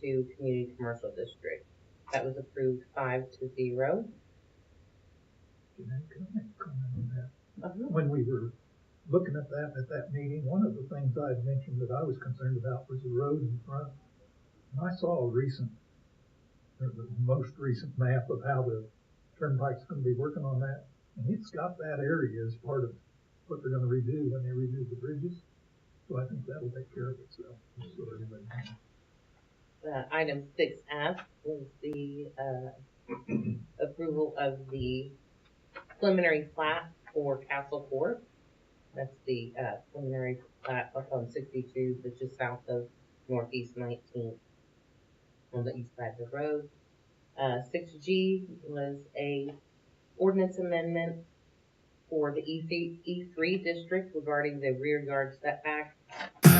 to Community Commercial District. That was approved 5-0. Can I make a comment on that? When we were looking at that meeting, one of the things I had mentioned that I was concerned about was the road in front. And I saw the most recent map of how the turnpike's going to be working on that, and it's got that area as part of what they're going to redo when they redo the bridges. So I think that'll take care of itself. So everybody knows. Item 6F is the approval of the preliminary plat for Castle Court. That's the preliminary plat up on 62, that's just south of Northeast 19th on the east side of the road. 6G was a ordinance amendment for the E3 district regarding the rear yard setback.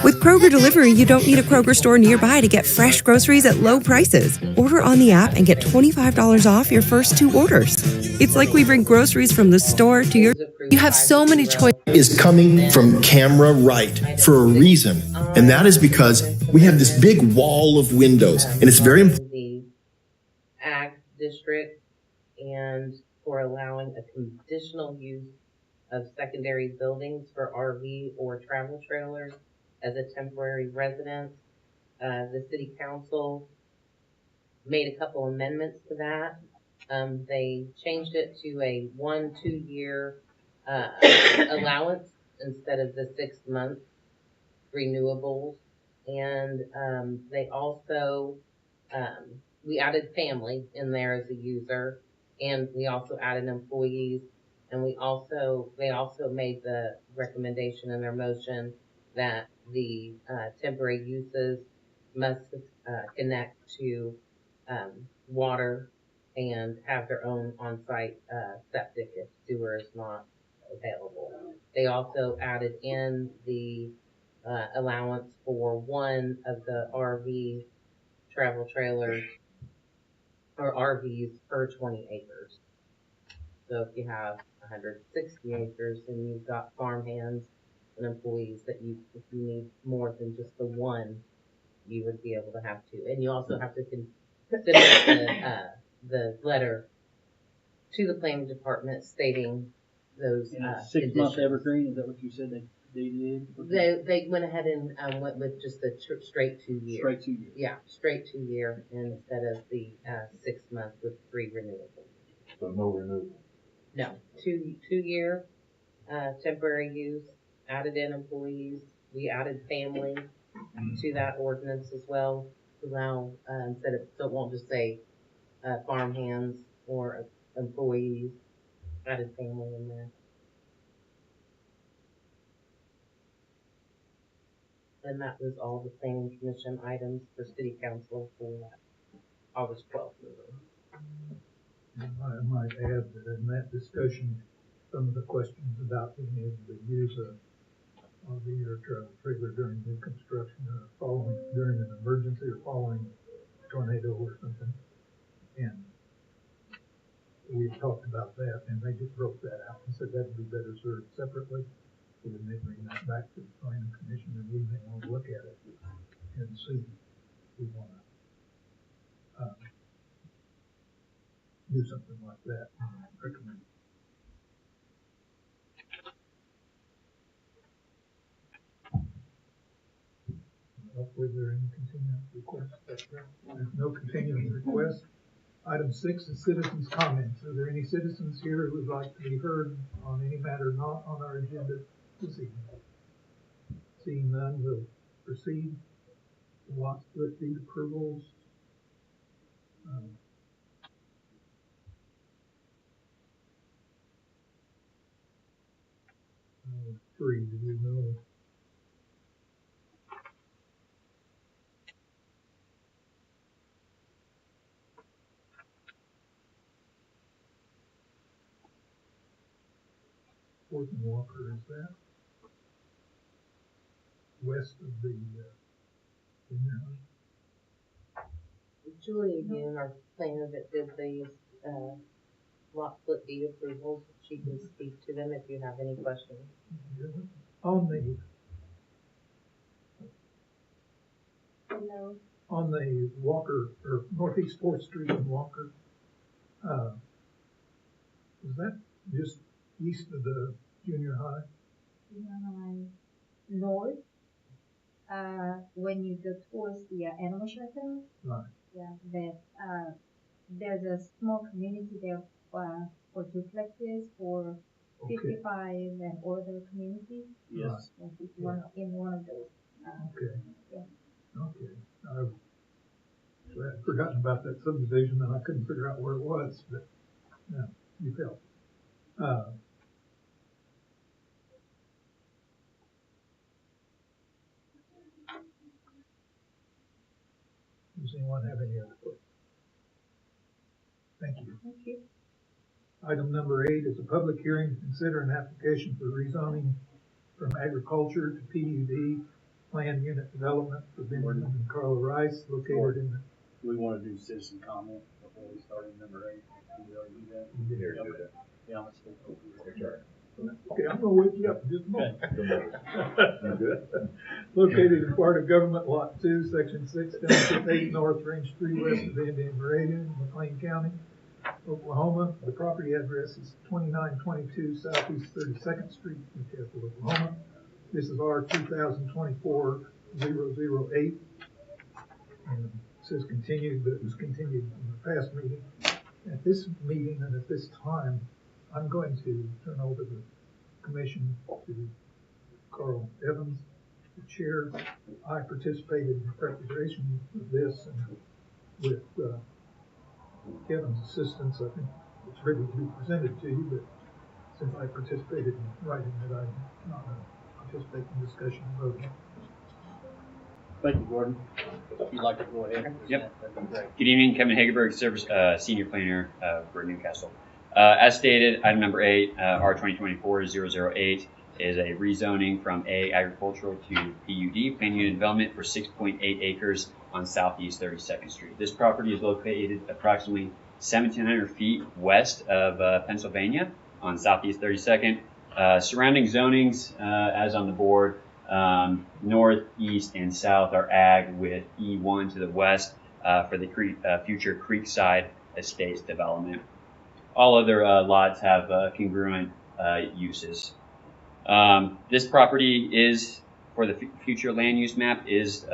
With Kroger Delivery, you don't need a Kroger store nearby to get fresh groceries at low prices. Order on the app and get $25 off your first 2 orders. It's like we bring groceries from the store to your... You have so many choices. Is coming from camera right for a reason. And that is because we have this big wall of windows. And it's very important. The Ag district and for allowing a conditional use of secondary buildings for RV or travel trailers as a temporary residence. The city council made a couple amendments to that. They changed it to a 1-2 year allowance instead of the 6-month renewables. And they also, we added family in there as a user, and we also added employees. And they also made the recommendation in their motion that the temporary uses must connect to water and have their own on-site septic if sewer is not available. They also added in the allowance for one of the RV travel trailers or RVs per 20 acres. So if you have 160 acres and you've got farmhands and employees that if you need more than just the one, you would be able to have 2. And you also have to submit the letter to the planning department stating those 6-month evergreen. Is that what you said they did? They went ahead and went with just the straight 2 year. Straight 2 years. Yeah, straight 2 year instead of the 6 months with 3 renewables. So no renewable. No, 2 year temporary use, added in employees. We added family to that ordinance as well, allow instead of, so it won't just say farm hands or employees, added family in there. And that was all the planning commission items for city council for August 12th meeting. I might add that in that discussion, some of the questions about being able to use a RV or travel trailer during new construction or during an emergency or following a tornado or something. And we talked about that, and they just broke that out and said that'd be better served separately. So we may bring that back to the planning commission, and we may want to look at it and see if we want to do something like that. Recommend. Hopefully there are any continuing requests. There's no continuing requests. Item 6 is citizens' comments. Are there any citizens here who would like to be heard on any matter not on our agenda this evening? Seeing none, we'll proceed. Lot split deed approvals. 3, do we know? Fourth and Walker, is that west of the Julie again, our planner that did these lot split deed approvals, she can speak to them if you have any questions. On the No. on the Walker, or Northeast 4th Street in Walker, is that just east of the junior high? North, when you go towards the animal shelter, Right. yeah, there's a small community there for duplexes for 55 and older communities. Yes. Yes, it's in one of those. Okay. Yeah. Okay. So I had forgotten about that subdivision and I couldn't figure out where it was, but yeah, you helped. Does anyone have any other questions? Thank you. Thank you. Item number 8 is a public hearing to consider an application for rezoning from agriculture to PUD planned unit development for Benjamin and Carla Rice located in the. Do we want to do citizen comment before we start in number 8? Did we already do that? We did. Okay. Yeah, let's go through it. Okay, I'm gonna wake you up in just a moment. Located in part of Government Lot 2, Section 6, Township 8, North, Range 3, west of Indian Meridian, McLean County, Oklahoma. The property address is 2922 Southeast 32nd Street, Newcastle, Oklahoma. This is R 2024-008. And it says continued, but it was continued from the past meeting. At this meeting and at this time, I'm going to turn over the commission to Carl Evans, the chair. I participated in the preparation of this, and with Kevin's assistance, I think it's ready to be presented to you, but since I participated in writing it, I'm not going to participate in discussion and voting. Thank you, Gordon. If you'd like to go ahead and present, Yep. that'd be great. Good evening, Kevin Hagerberg, Service Senior Planner for Newcastle. As stated, item number 8, R 2024-008, is a rezoning from A agricultural to PUD, planned unit development for 6.8 acres on Southeast 32nd Street. This property is located approximately 1,700 feet west of Pennsylvania on Southeast 32nd. Surrounding zonings, as on the board, north, east, and south are ag with E1 to the west for the future Creekside Estates development. All other lots have congruent uses. This property is, for the future land use map, is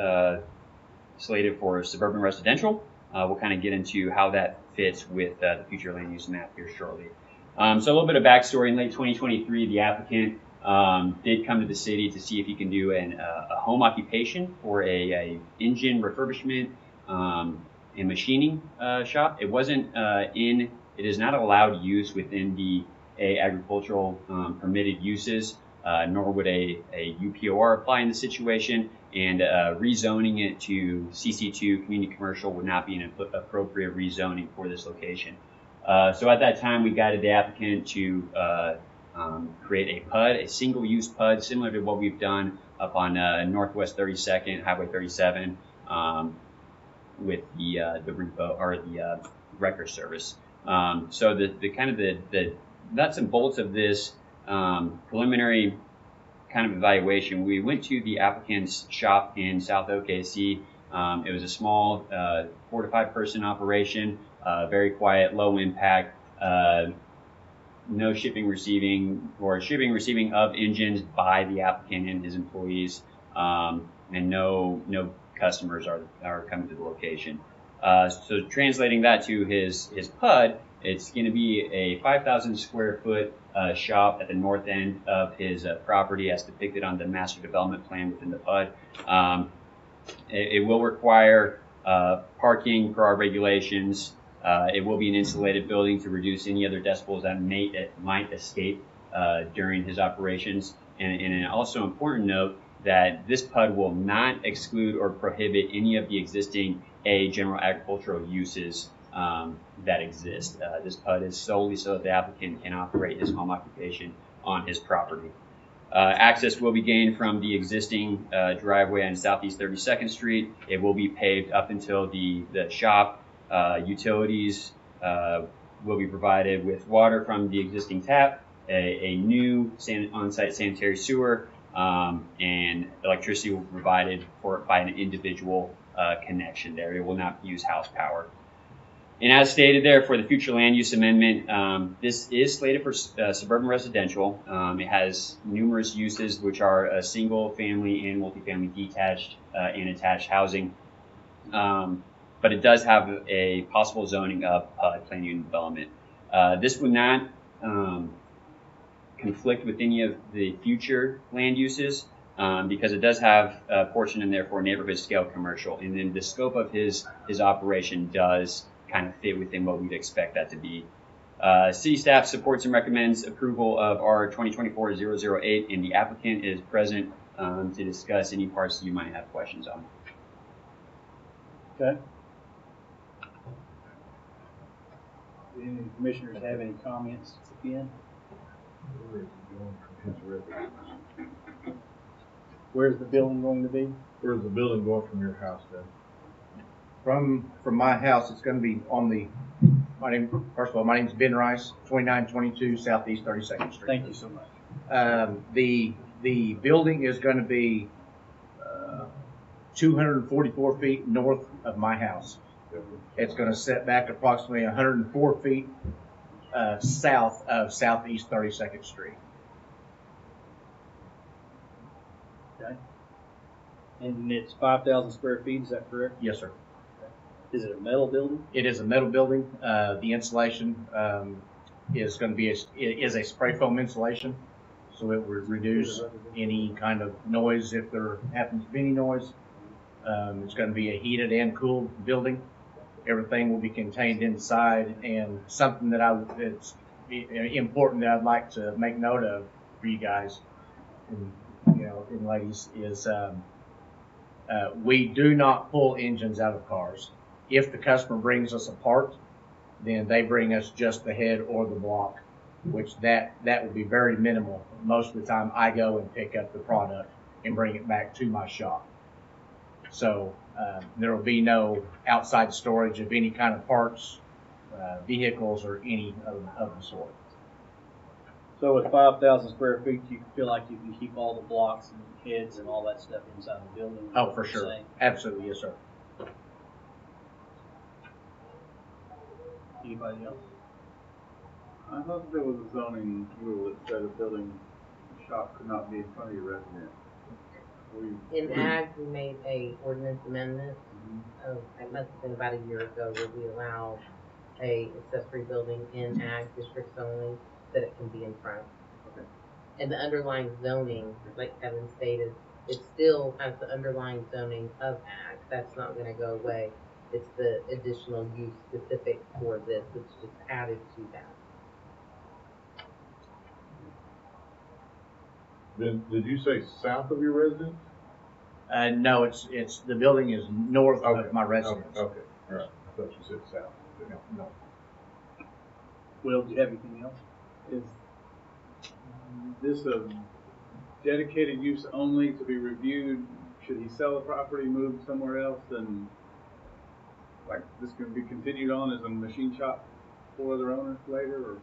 slated for suburban residential. We'll kind of get into how that fits with the future land use map here shortly. So a little bit of backstory. In late 2023, the applicant did come to the city to see if he can do a home occupation for a engine refurbishment and machining shop. It wasn't it is not allowed use within the agricultural permitted uses, nor would a UPOR apply in the situation, and rezoning it to CC2 community commercial would not be an appropriate rezoning for this location. So at that time, we guided the applicant to create a PUD, a single-use PUD, similar to what we've done up on Northwest 32nd, Highway 37, with the repo or the wrecker service. So the kind of the nuts and bolts of this preliminary kind of evaluation, we went to the applicant's shop in South OKC. It was a small 4 to 5 person operation, very quiet, low impact, no shipping, receiving of engines by the applicant and his employees, and no customers are coming to the location. So translating that to his PUD, it's going to be a 5,000 square foot shop at the north end of his property as depicted on the master development plan within the PUD. It will require parking per our regulations. It will be an insulated building to reduce any other decibels that might escape during his operations. And also important note that this PUD will not exclude or prohibit any of the existing general agricultural uses that exist. This PUD is solely so that the applicant can operate his home occupation on his property. Access will be gained from the existing driveway on Southeast 32nd Street. It will be paved up until the shop. Utilities will be provided with water from the existing tap, a new on-site sanitary sewer, and electricity will be provided by an individual connection there. It will not use house power. And as stated there, for the future land use amendment, this is slated for suburban residential. It has numerous uses, which are single family and multifamily detached and attached housing. But it does have a possible zoning of PUD, plan unit development. This would not conflict with any of the future land uses because it does have a portion in there for neighborhood scale commercial. And then the scope of his operation does kind of fit within what we'd expect that to be. City staff supports and recommends approval of our 2024-008, and the applicant is present to discuss any parts you might have questions on. Okay. Do any commissioners have any comments again? Where's the building going to be? Where's the building going from your house then? From my house, it's going to be on the. First of all, my name's Ben Rice, 2922 Southeast 32nd Street. Thank you so much. The building is going to be 244 feet north of my house. It's going to set back approximately 104 feet south of Southeast 32nd Street. Okay. And it's 5,000 square feet, is that correct? Yes, sir. Is it a metal building? It is a metal building. The insulation is going to be a spray foam insulation, so it would reduce any kind of noise if there happens to be any noise. It's going to be a heated and cooled building. Everything will be contained inside, and something that it's important that I'd like to make note of for you guys, and ladies, is we do not pull engines out of cars. If the customer brings us a part, then they bring us just the head or the block, which that would be very minimal. Most of the time I go and pick up the product and bring it back to my shop. So there will be no outside storage of any kind of parts, vehicles, or any of the sort. So with 5,000 square feet, you feel like you can keep all the blocks and heads and all that stuff inside the building? Oh, for sure. Absolutely, yes, sir. Anybody else? I thought there was a zoning rule that said a building shop could not be in front of your residence. In ag, we made a ordinance amendment. It must have been about a year ago, where we allowed a accessory building in ag districts only, that it can be in front. Okay. And the underlying zoning, like Kevin stated, it still has the underlying zoning of ag. That's not going to go away. It's the additional use specific for this. It's just added to that. Then, did you say south of your residence? No, it's the building is north of my residence. Okay, all right. I thought you said south. No. Will, do you have anything else? Is this a dedicated use only to be reviewed? Should he sell the property, move somewhere else, and like this can be continued on as a machine shop for other owners later? Or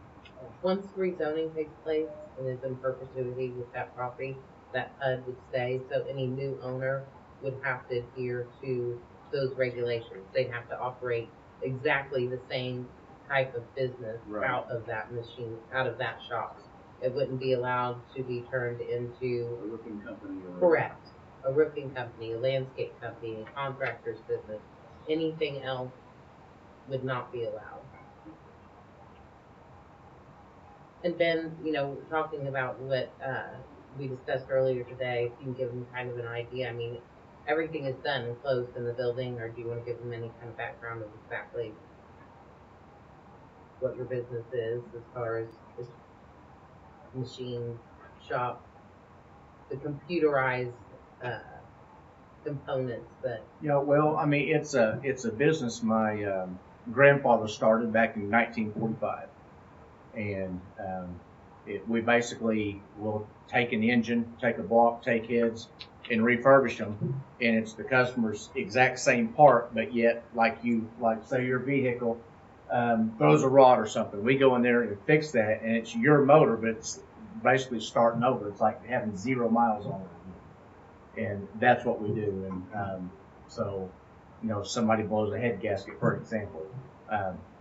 Once rezoning takes place and is in perpetuity with that property, that PUD would stay. So any new owner would have to adhere to those regulations. They'd have to operate exactly the same type of business out of that machine, out of that shop. It wouldn't be allowed to be turned into a roofing company? correct, a roofing company, a landscape company, a contractor's business. Anything else would not be allowed. And Ben, talking about what we discussed earlier today, if you can give them kind of an idea. I mean, everything is done and closed in the building, or do you want to give them any kind of background of exactly what your business is as far as this machine shop, the computerized components that? Yeah, well, I mean, it's a business my grandfather started back in 1945, and we basically will take an engine, take a block, take heads, and refurbish them, and it's the customer's exact same part, but yet, like say your vehicle throws a rod or something, we go in there and fix that, and it's your motor, but it's basically starting over. It's like having 0 miles on it, and that's what we do. And so somebody blows a head gasket, for example.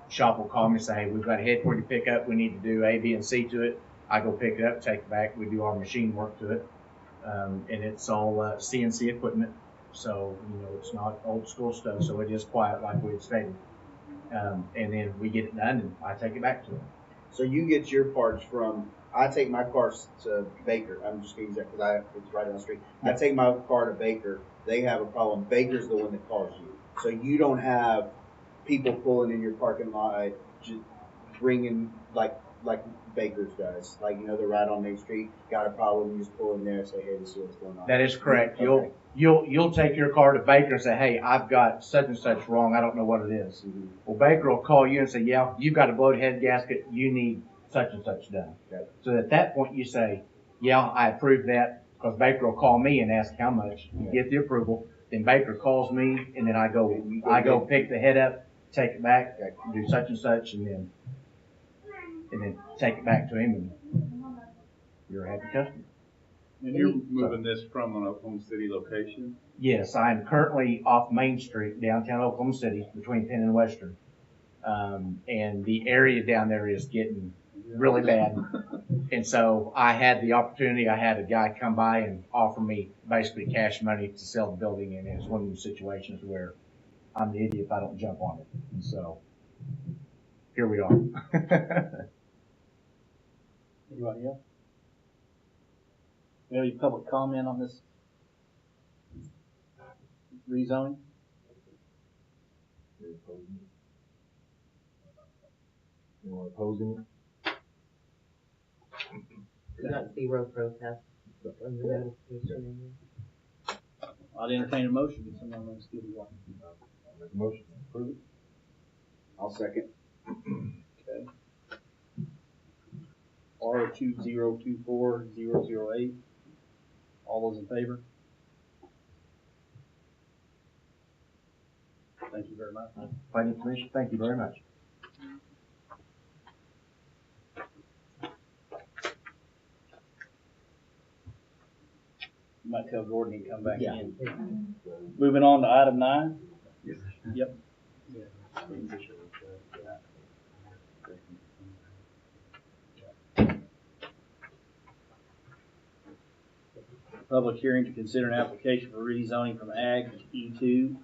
Shop will call me and say, hey, we've got a head for you to pick up. We need to do A, B, and C to it. I go pick it up, take it back. We do our machine work to it. And it's all CNC equipment. So, it's not old school stuff. So it is quiet like we had stated. And then we get it done and I take it back to them. So you get your parts from, I take my cars to Baker. I'm just going to use that because it's right down the street. I take my car to Baker. They have a problem. Baker's the one that calls you. So you don't have people pulling in your parking lot, just bringing like Baker's does. Like, they're right on Main Street, got a problem, you just pull in there and say, hey, this is what's going on. That is correct. Okay. You'll take your car to Baker and say, hey, I've got such and such wrong. I don't know what it is. Mm-hmm. Well, Baker will call you and say, yeah, you've got a bloated head gasket. You need such and such done. Okay. So at that point you say, yeah, I approve that, because Baker will call me and ask how much. You get the approval. Then Baker calls me, and then I go pick the head up, take it back, do such and such, and then take it back to him, and you're a happy customer. And you're moving this from an Oklahoma City location? Yes, I'm currently off Main Street, downtown Oklahoma City, between Penn and Western. And the area down there is getting really bad. And so I had the opportunity, I had a guy come by and offer me basically cash money to sell the building, and it was one of those situations where I'm the idiot if I don't jump on it. And so here we are. Anybody else? Any public comment on this rezoning? Anyone opposing it? We got 0 protests on the notification. I'd entertain a motion if someone wants to give you one. I'll make a motion to approve it. I'll second. Okay. R2024-008. All those in favor? Thank you very much. Planning Commission, thank you very much. You might tell Gordon to come back Yeah. in. Moving on to item 9. Yes. Yep. Public hearing to consider an application for rezoning from Ag to E2,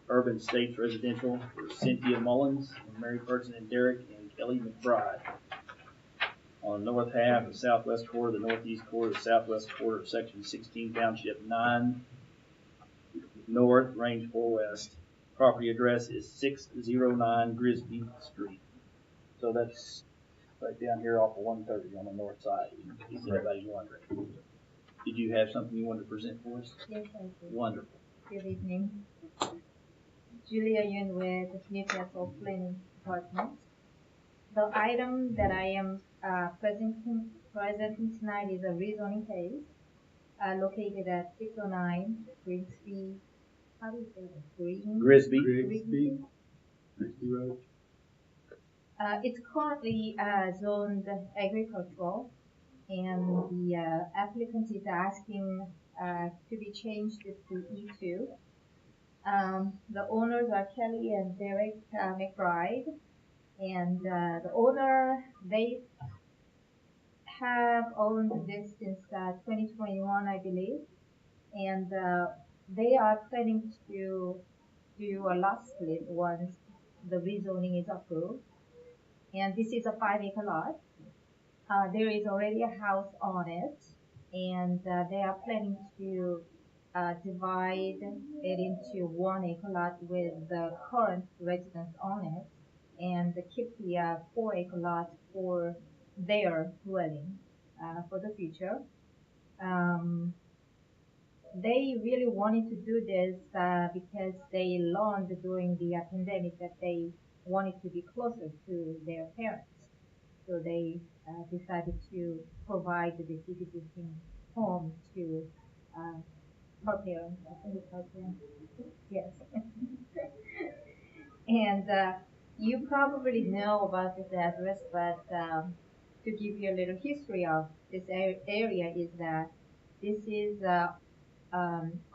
Urban Estates Residential for Cynthia Mullins and Mary Person and Derek and Kelly McBride on the north half of southwest quarter, the northeast quarter, the southwest quarter of section 16, township 9, north, range 4 west. Property address is 609 Grisby Street. So that's right down here off of 130 on the north side, in case anybody's wondering. Did you have something you wanted to present for us? Yes, I do. Wonderful. Good evening. Julia Yun with Newcastle Planning Department. The item that I am presenting tonight is a rezoning case located at 609 Grisby. How do you say that? Grisby. Grisby Road. It's currently zoned agricultural, and the applicant is asking to be changed to E2. The owners are Kelly and Derek McBride, and the owner, they have owned this since 2021, I believe, and they are planning to do a lot split once the rezoning is approved. And this is a 5-acre lot. There is already a house on it, and they are planning to divide it into 1-acre lot with the current residents on it, and keep the 4-acre lot for their dwelling for the future. They really wanted to do this because they learned during the pandemic that they wanted to be closer to their parents. So they decided to provide the existing home to her parents. I think it's her parents. Yes. And you probably know about this address, but to give you a little history of this area is that this is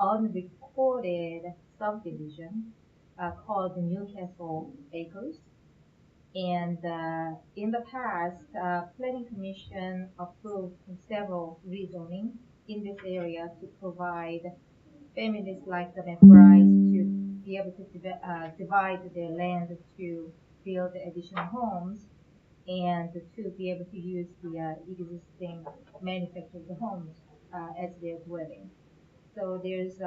unrecorded subdivision, called the Newcastle Acres. And in the past, Planning Commission approved several rezoning in this area to provide families like the McBrides to be able to divide their land to build additional homes and to be able to use the existing manufactured homes as their dwelling. So there's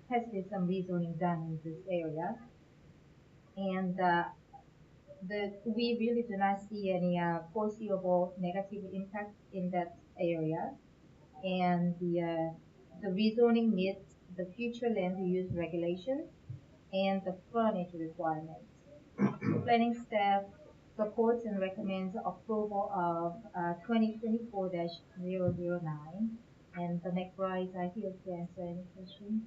has been some rezoning done in this area, and we really do not see any foreseeable negative impact in that area, and the rezoning meets the future land use regulations and the frontage requirements. The planning staff supports and recommends approval of 2024-009, and the McBrides are here to answer any questions.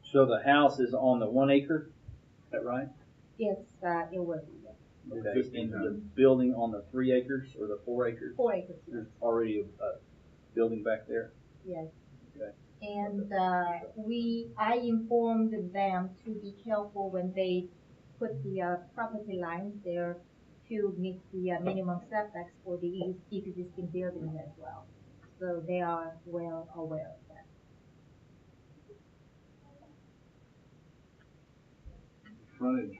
So the house is on the 1 acre, is that right? Yes, it will be. And the building on the 3 acres or the 4 acres? 4 acres. There's already a building back there? Yes. Okay. And I informed them to be careful when they put the property lines there to meet the minimum setbacks for the existing buildings as well. So they are well aware of that. Frontage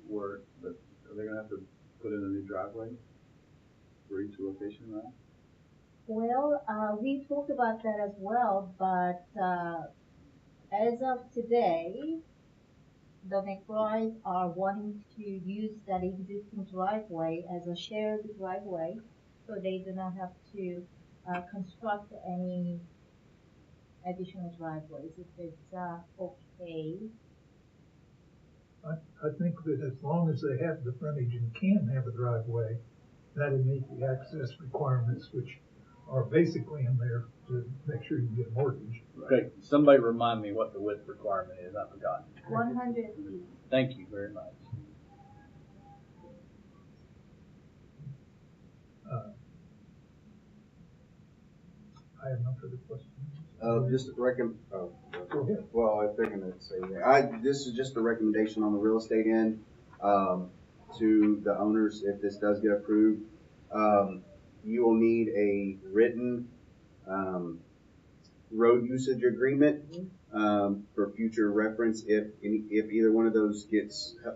work, but are they gonna have to put in a new driveway for each location now? Well, we talked about that as well, but as of today, the McBrides are wanting to use that existing driveway as a shared driveway, so they do not have to construct any additional driveways if it's okay. I think that as long as they have the frontage and can have a driveway, that'll meet the access requirements, which are basically in there to make sure you get a mortgage. Okay, somebody remind me what the width requirement is, I forgot. 100 feet. Thank you very much. I have no further questions. Just recommend. Go ahead. Well, if they're gonna say that, this is just a recommendation on the real estate end to the owners. If this does get approved, you will need a written road usage agreement for future reference. If either one of those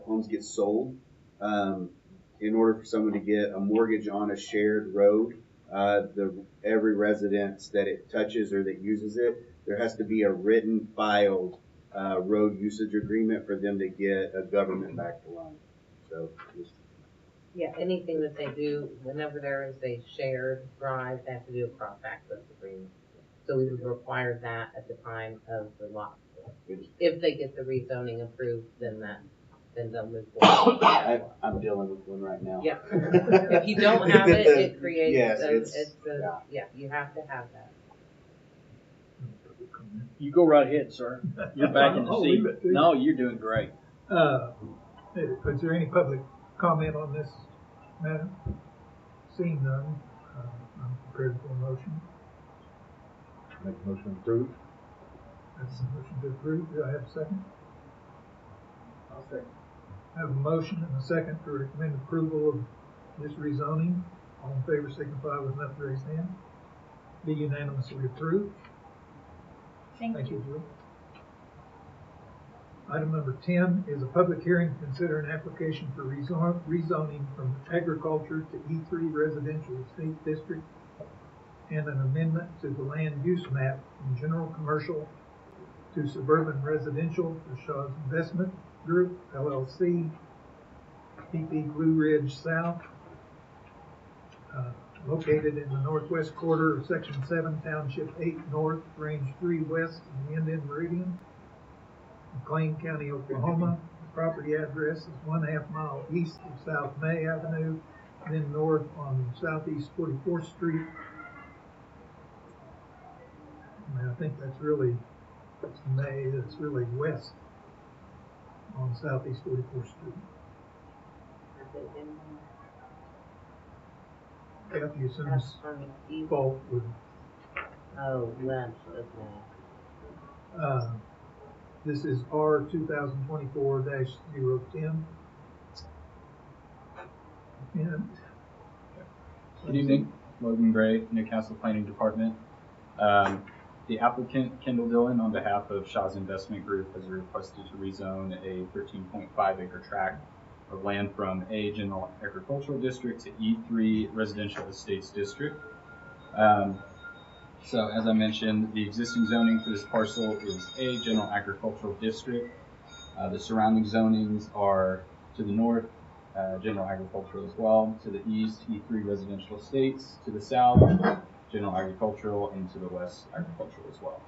homes gets sold, in order for someone to get a mortgage on a shared road, every residence that it touches or that uses it, there has to be a written filed road usage agreement for them to get a government-backed loan. So, yeah, anything that they do, whenever there is a shared drive, they have to do a cross-access agreement. So we would require that at the time of the lot. If they get the rezoning approved, then they'll move forward. I'm dealing with one right now. Yeah. If you don't have it, it creates. Yes, yeah, you have to have that. You go right ahead, sir. You're back in the I'll seat. leave it to you. No, you're doing great. Is there any public comment on this matter? Seeing none, I'm prepared for a motion. Make a motion to approve. That's a motion to approve. Do I have a second? I'll second. I have a motion and a second to recommend approval of this rezoning. All in favor signify with an upraised hand. Be unanimously approved. Thank you, Julie. Item number 10 is a public hearing to consider an application for rezoning from agriculture to E3 residential estate district and an amendment to the land use map from general commercial to suburban residential for Shaw's Investment Group, LLC, PP Blue Ridge South, located in the northwest quarter of Section 7, Township 8 North, Range 3 West, in the Indian Meridian, McLean County, Oklahoma. The property address is 1/2 mile east of South May Avenue, then north on Southeast 44th Street. I think that's really May. That's really west on Southeast 44th Street. Kathy assumes fault with Oh, left, okay. This is R 2024-010. And good evening, Logan Gray, Newcastle Planning Department. The applicant, Kendall Dillon, on behalf of Shaw's Investment Group, has requested to rezone a 13.5 acre tract of land from A General Agricultural District to E3 Residential Estates District. So as I mentioned, the existing zoning for this parcel is A General Agricultural District. The surrounding zonings are to the north, General Agricultural as well, to the east, E3 Residential Estates, to the south, General Agricultural, and to the west, Agricultural as well.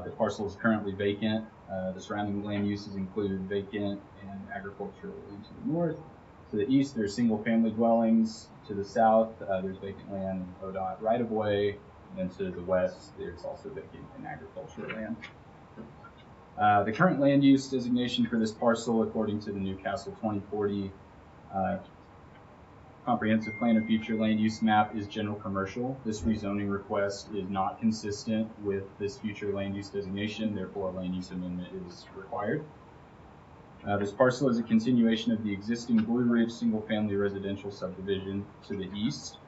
The parcel is currently vacant. The surrounding land uses include vacant and agricultural land to the north. To the east, there's single-family dwellings. To the south, there's vacant land and ODOT right-of-way. And to the west, there's also vacant and agricultural land. The current land use designation for this parcel, according to the Newcastle 2040 Comprehensive Plan of Future Land Use Map, is general commercial. This rezoning request is not consistent with this future land use designation, therefore a land use amendment is required. This parcel is a continuation of the existing Blue Ridge single-family residential subdivision to the east.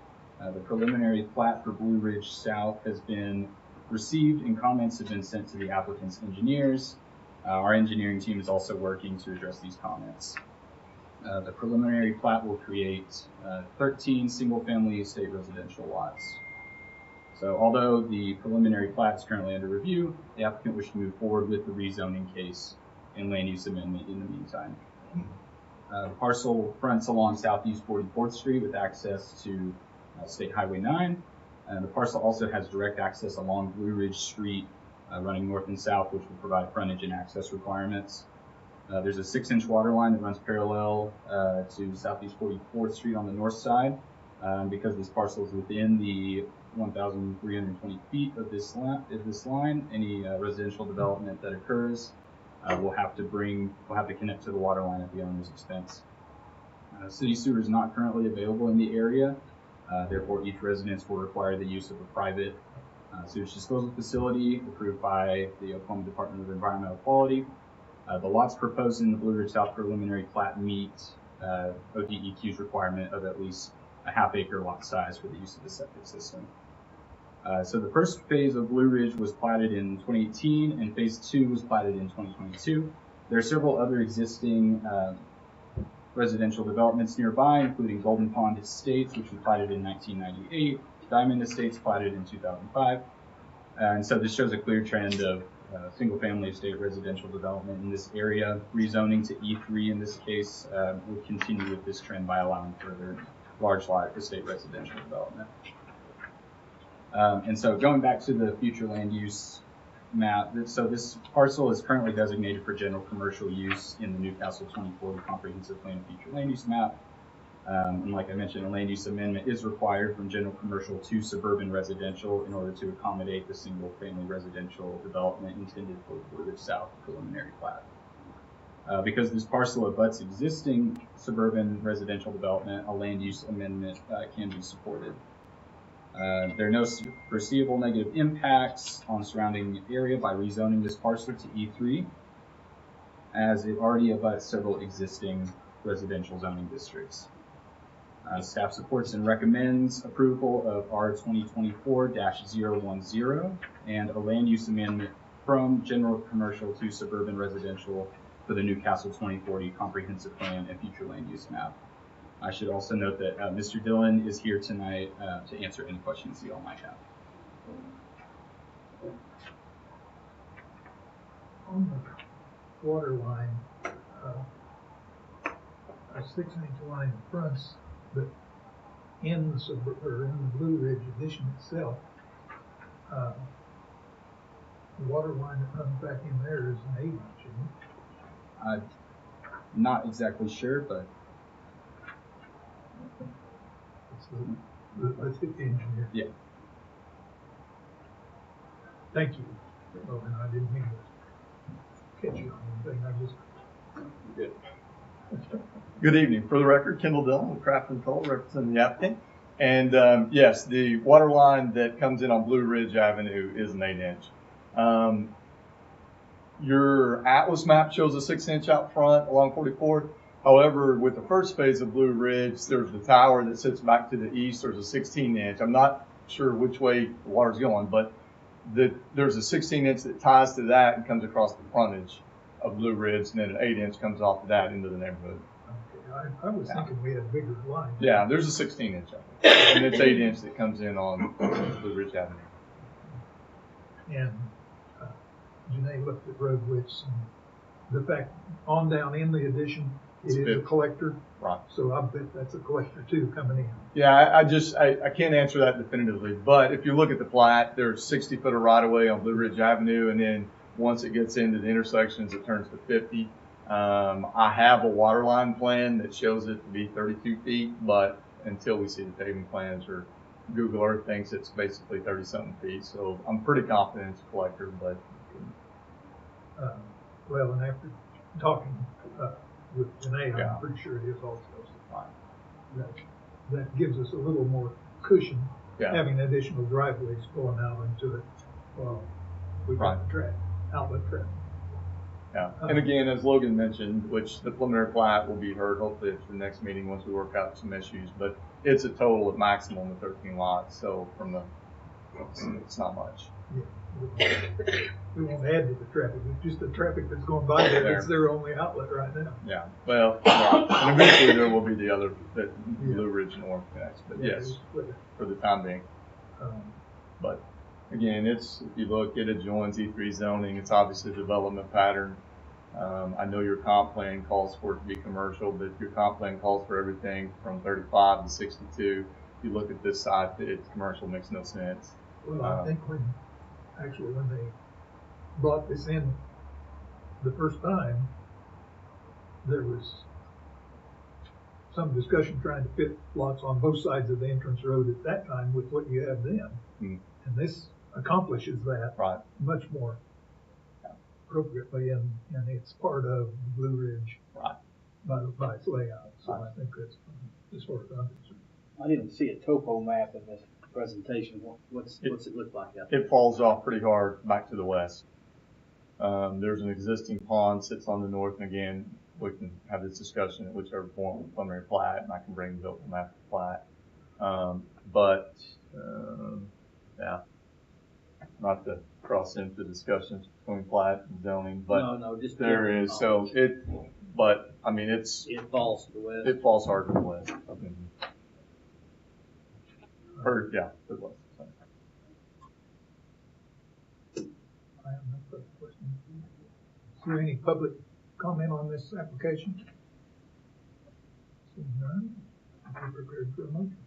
The preliminary plat for Blue Ridge South has been received and comments have been sent to the applicant's engineers. Our engineering team is also working to address these comments. The preliminary plat will create 13 single-family estate residential lots. So although the preliminary plat is currently under review, the applicant wishes to move forward with the rezoning case and land use amendment in the meantime. The parcel fronts along Southeast 44th Street with access to State Highway 9. The parcel also has direct access along Blue Ridge Street running north and south, which will provide frontage and access requirements. There's a 6-inch water line that runs parallel to Southeast 44th Street on the north side. Because this parcel is within the 1,320 feet of this line, any residential development that occurs will have to connect to the water line at the owner's expense. City sewer is not currently available in the area. Therefore, each residence will require the use of a private sewage disposal facility approved by the Oklahoma Department of Environmental Quality. The lots proposed in the Blue Ridge South preliminary plat meet ODEQ's requirement of at least a half-acre lot size for the use of the septic system. So the first phase of Blue Ridge was platted in 2018, and phase 2 was platted in 2022. There are several other existing residential developments nearby, including Golden Pond Estates, which was platted in 1998, Diamond Estates platted in 2005. And so this shows a clear trend of single-family estate residential development in this area. Rezoning to E3 in this case would continue with this trend by allowing further large lot estate residential development. And so going back to the future land use map, so this parcel is currently designated for general commercial use in the Newcastle 2040 Comprehensive Plan of Future Land Use Map. And like I mentioned, a land use amendment is required from general commercial to suburban residential in order to accommodate the single family residential development intended for the Blue Ridge South preliminary plat. Because this parcel abuts existing suburban residential development, a land use amendment can be supported. There are no foreseeable negative impacts on the surrounding area by rezoning this parcel to E3, as it already abuts several existing residential zoning districts. Staff supports and recommends approval of R 2024-010 and a land use amendment from general commercial to suburban residential for the Newcastle 2040 Comprehensive Plan and Future Land Use Map. I should also note that Mr. Dillon is here tonight to answer any questions you all might have. On the water line, a 6-inch line fronts, but in the Blue Ridge addition itself, the water line that runs back in there is an 8-inch, isn't it? I'm not exactly sure, but Let's get the engineer. Yeah. Thank you. Logan, I didn't mean to catch you on anything. I just. Good. Good evening. For the record, Kendall Dillon with Craft & Toll representing the applicant. And yes, the water line that comes in on Blue Ridge Avenue is an 8-inch. Your Atlas map shows a 6-inch out front along 44th. However, with the first phase of Blue Ridge, there's the tower that sits back to the east. There's a 16-inch. I'm not sure which way the water's going, but there's a 16-inch that ties to that and comes across the frontage of Blue Ridge, and then an 8-inch comes off of that into the neighborhood. Okay, I was thinking we had bigger lines. Yeah, there's a 16-inch, and it's 8-inch that comes in on Blue Ridge Avenue. And Janae looked at road widths, and the fact on down in the addition, it is a collector. Right. So I bet that's a collector too coming in. Yeah, I can't answer that definitively, but if you look at the plat, there's 60 foot of right of way on Blue Ridge Avenue, and then once it gets into the intersections, it turns to 50. I have a water line plan that shows it to be 32 feet, but until we see the paving plans or Google Earth thinks it's basically 30-something feet, so I'm pretty confident it's a collector, but. Well, and after talking with Janae, Yeah. I'm pretty sure it is also. That gives us a little more cushion, having additional driveways going out into it while we've got the outlet traffic. Yeah, and again, as Logan mentioned, which the preliminary plat will be heard hopefully at the next meeting once we work out some issues, but it's a total of maximum of 13 lots, so it's not much. Yeah. We won't add to the traffic. It's just the traffic that's going by there. That's their only outlet right now. Yeah. Well, and eventually there will be the other Blue Ridge North connects, but yes, for the time being. But again, if you look, it adjoins E3 zoning. It's obviously a development pattern. I know your comp plan calls for it to be commercial, but your comp plan calls for everything from 35 to 62. If you look at this site, it's commercial makes no sense. Well, I think when they brought this in the first time, there was some discussion trying to fit lots on both sides of the entrance road at that time with what you have then. And this accomplishes that much more appropriately, and it's part of Blue Ridge by its layout. So I think that's as far as I'm concerned. I didn't see a topo map in this presentation. What's it look like out there? It falls off pretty hard back to the west. There's an existing pond sits on the north, and again, we can have this discussion at whichever point with preliminary plat, and I can bring the open map to plat. Yeah, not to cross into discussions between plat and zoning, but no, just there is. So but I mean, it falls to the west. It falls hard to the west. Or yeah, to the west. Sorry. I have no further questions. Is there any public comment on this application? Seeing none, I'm prepared for a motion.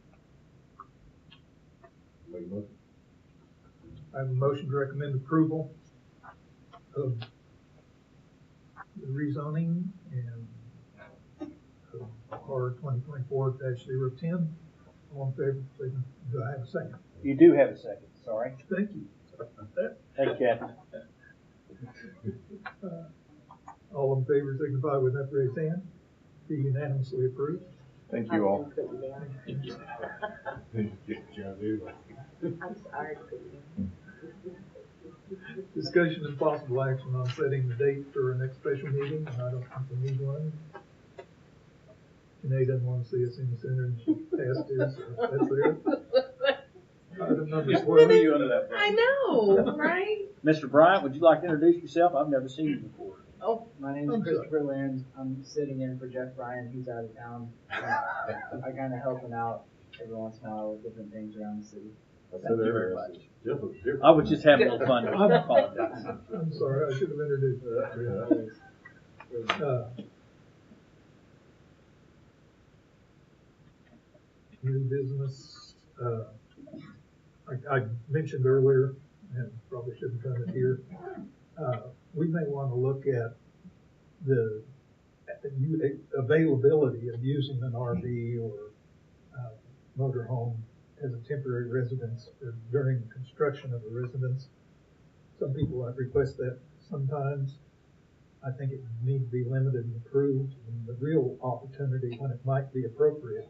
Make a motion. I have a motion to recommend approval of the rezoning and R 2024-010. All in favor, please. Do I have a second? You do have a second. Sorry. Thank you. Sorry about that. Thank you, Kathy. All in favor, signify with that raised hand. Be unanimously approved. Thank you all. Thank you. I'm sorry. Discussion and possible action on setting the date for our next special meeting, and I don't think we need one. Janae doesn't want to see us any sooner than she has to, so that's there. Item number 12. You under that? I know, right? Mr. Bryant, would you like to introduce yourself? I've never seen you before. Oh, my name is Christopher Lynn. I'm sitting in for Jeff Bryan. He's out of town. I kind of help him out every once in a while with different things around the city. Thank you very much. I was just having a little fun. I apologize. I'm sorry, I should have introduced that. New business. I mentioned earlier, and probably shouldn't have done it here. We may want to look at the availability of using an RV or motorhome as a temporary residence or during the construction of a residence. Some people have requested that sometimes. I think it would need to be limited and approved. And the real opportunity when it might be appropriate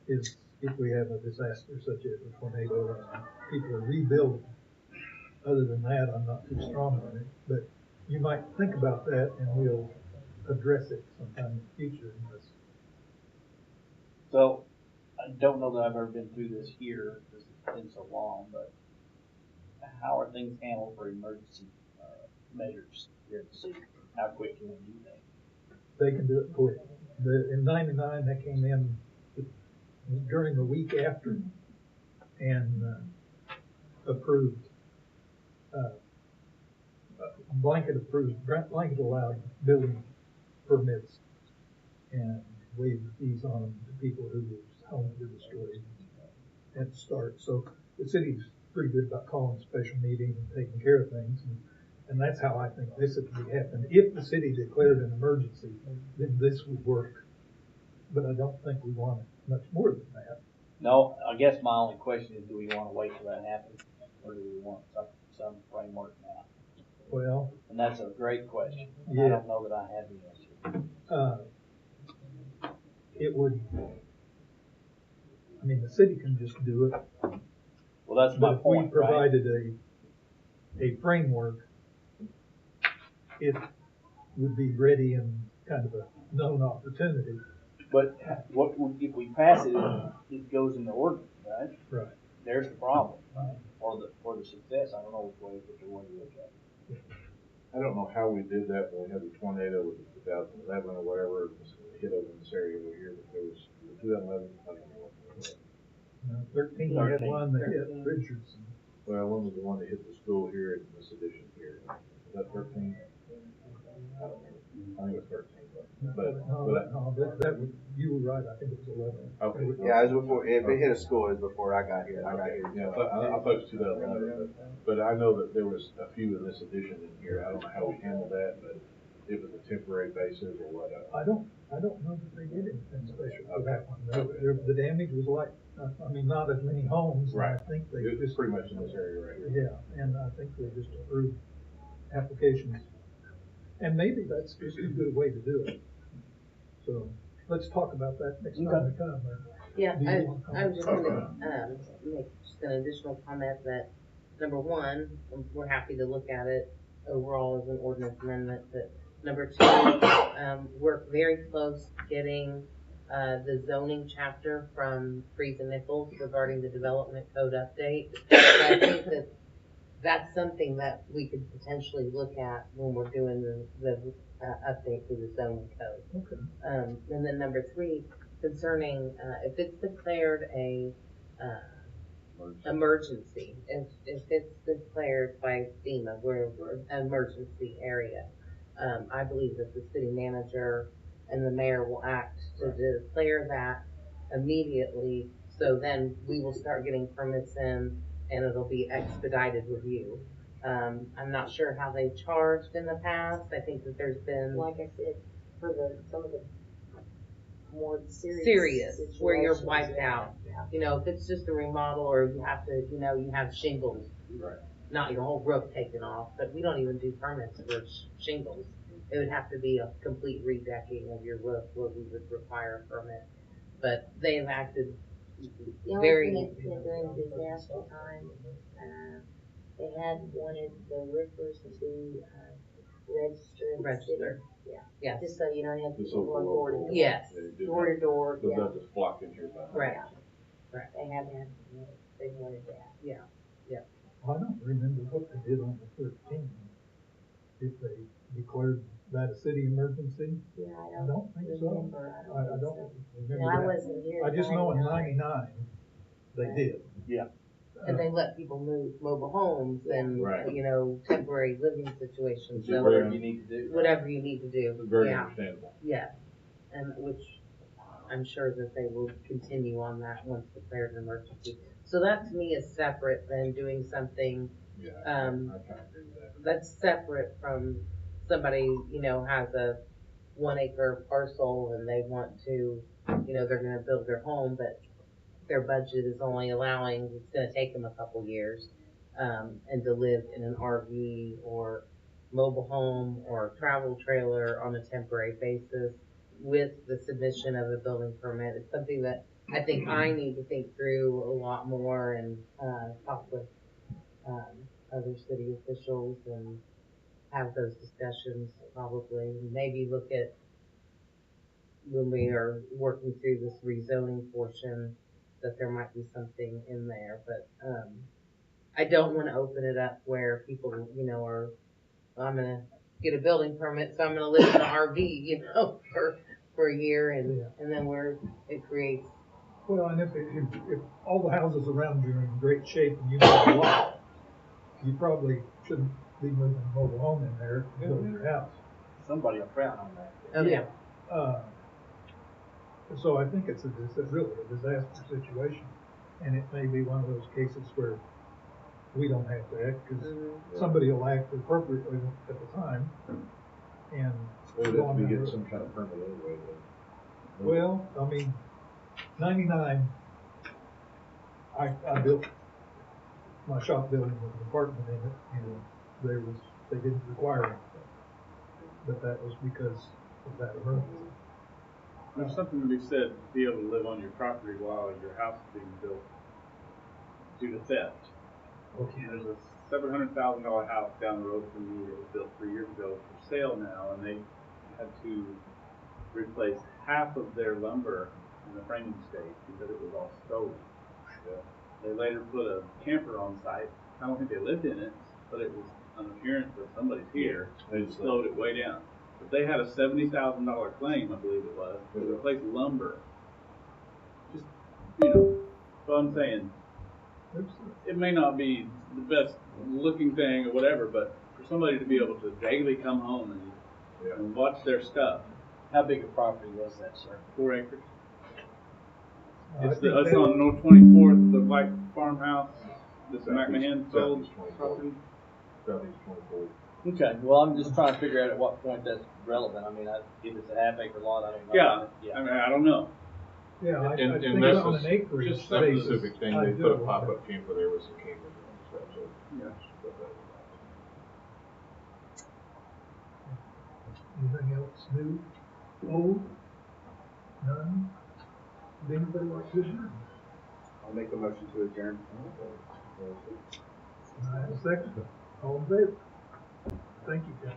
is if we have a disaster such as a tornado and people are rebuilding. Other than that, I'm not too strong on it, but you might think about that and we'll address it sometime in the future. So, I don't know that I've ever been through this here, because it's been so long, but how are things handled for emergency, measures here in the city? How quick can we do that? They can do it quick. In '99, they came in during the week after and approved, blanket allowed building permits and waived the fees on them to people whose homes were destroyed at the start. So the city's pretty good about calling special meetings and taking care of things. And that's how I think this would happen. If the city declared an emergency, then this would work. But I don't think we want it much more than that. No, I guess my only question is, do we want to wait till that happens, or do we want some framework now? Well, and that's a great question. Yeah. I don't know that I have the answer. It would. I mean, the city can just do it. Well, that's my but point. If we provided a framework, it would be ready and kind of a known opportunity. But what if we pass it? It goes into ordinance, right? Right. There's the problem, right? Or the success. I don't know which way to look at it. I don't know how we did that when we had the tornado with the 2011 or whatever hit over in this area over here, but there was the 2011. I don't know what it was. 13 had one that hit Richardson. Well, one was the one that hit the school here in this edition here. Was that 13? I don't remember. I think it was 13. You were right. I think it was 11. Okay. Yeah, it was before. If it hit a school, it was before I got here. Yeah, I thought it was 2011. But I know that there was a few in this edition in here. I don't know how we handled that, but it was a temporary basis or what. I don't know that they did anything special for that one. The damage was like, not as many homes. Right. I think they it was pretty much in this area right here. Yeah, and I think they just approved applications. And maybe that's just a good way to do it. So let's talk about that next time we come. Yeah, I was just going to make just an additional comment that, number one, we're happy to look at it overall as an ordinance amendment, but number two, we're very close to getting the zoning chapter from Freeze and Nichols regarding the development code update. So I think that's something that we could potentially look at when we're doing the update to the zoning code. Okay. And then number three, concerning if it's declared a emergency, if it's declared by FEMA, we're an emergency area, I believe that the city manager and the mayor will act to declare that immediately. So then we will start getting permits in, and it'll be expedited review. I'm not sure how they charged in the past. I think that there's been, like I said, for some of the more serious where you're situations, wiped out. Yeah. If it's just a remodel, or you have to, you have shingles, right. Not your whole roof taken off, but we don't even do permits for shingles. It would have to be a complete redecking of your roof where we would require a permit. But they have acted very. During disaster time, they had wanted the roofers to be registered. Yeah. Yes. Just so you don't have to go going door to door. Yes. Door to door. So they'll just block in here by. Right. Right. They have had. They wanted that. Yeah. Yeah. I don't remember what they did on the 13th. If they declared that a city emergency. Yeah, I don't think so. I don't remember. No, I wasn't here. I just know in '99 they did. Yeah. And they let people move mobile homes and, right. Temporary living situations. So whatever you need to do. Whatever you need to do. It's very understandable. Yeah. And which I'm sure that they will continue on that once declared an emergency. So that to me is separate than doing something, I kind of agree with that. That's separate from somebody, has a 1 acre parcel and they want to, they're going to build their home, but their budget is only allowing, it's going to take them a couple years, and to live in an RV or mobile home or travel trailer on a temporary basis with the submission of a building permit. It's something that I think I need to think through a lot more and, talk with, other city officials and have those discussions probably. Maybe look at when we are working through this rezoning portion, that there might be something in there, but, I don't want to open it up where people, are, I'm gonna get a building permit, so I'm gonna live in an RV, for a year and then it creates. Well, and if all the houses around you are in great shape and you have a lot, you probably shouldn't be moving a mobile home in there to build your house. Somebody will frown on that. Oh, yeah. So I think it's really a disaster situation, and it may be one of those cases where we don't have to act because somebody will act appropriately at the time. And well, we get some kind of permit anyway. Well, I mean, 99, I built my shop building with an apartment in it, and they didn't require anything, but that was because of that emergency. There's something to be said to be able to live on your property while your house is being built due to theft. Okay. There's a $700,000 house down the road from me that was built 3 years ago for sale now, and they had to replace half of their lumber in the framing stage because it was all stolen. Yeah. They later put a camper on site. I don't think they lived in it, but it was an appearance that somebody's here. They slowed it way down. But they had a $70,000 claim, I believe it was, to replace lumber. Just, so I'm saying, it may not be the best looking thing or whatever, but for somebody to be able to daily come home and watch their stuff. How big a property was that, sir? 4 acres. It's on North 24th, the white farmhouse that McMahon sold. Southeast 24th. Okay, well, I'm just trying to figure out at what point that's relevant. I mean, if it's a half-acre lot, I don't know. Yeah, I mean, I don't know. Yeah, I think this on is an acreage just that basis, specific thing. They put a pop-up camper there with some cameras and stuff. So anything else new? Old? None? Would anybody like to adjourn? I'll make a motion to adjourn. I have a second. All in favor? Thank you, Tim.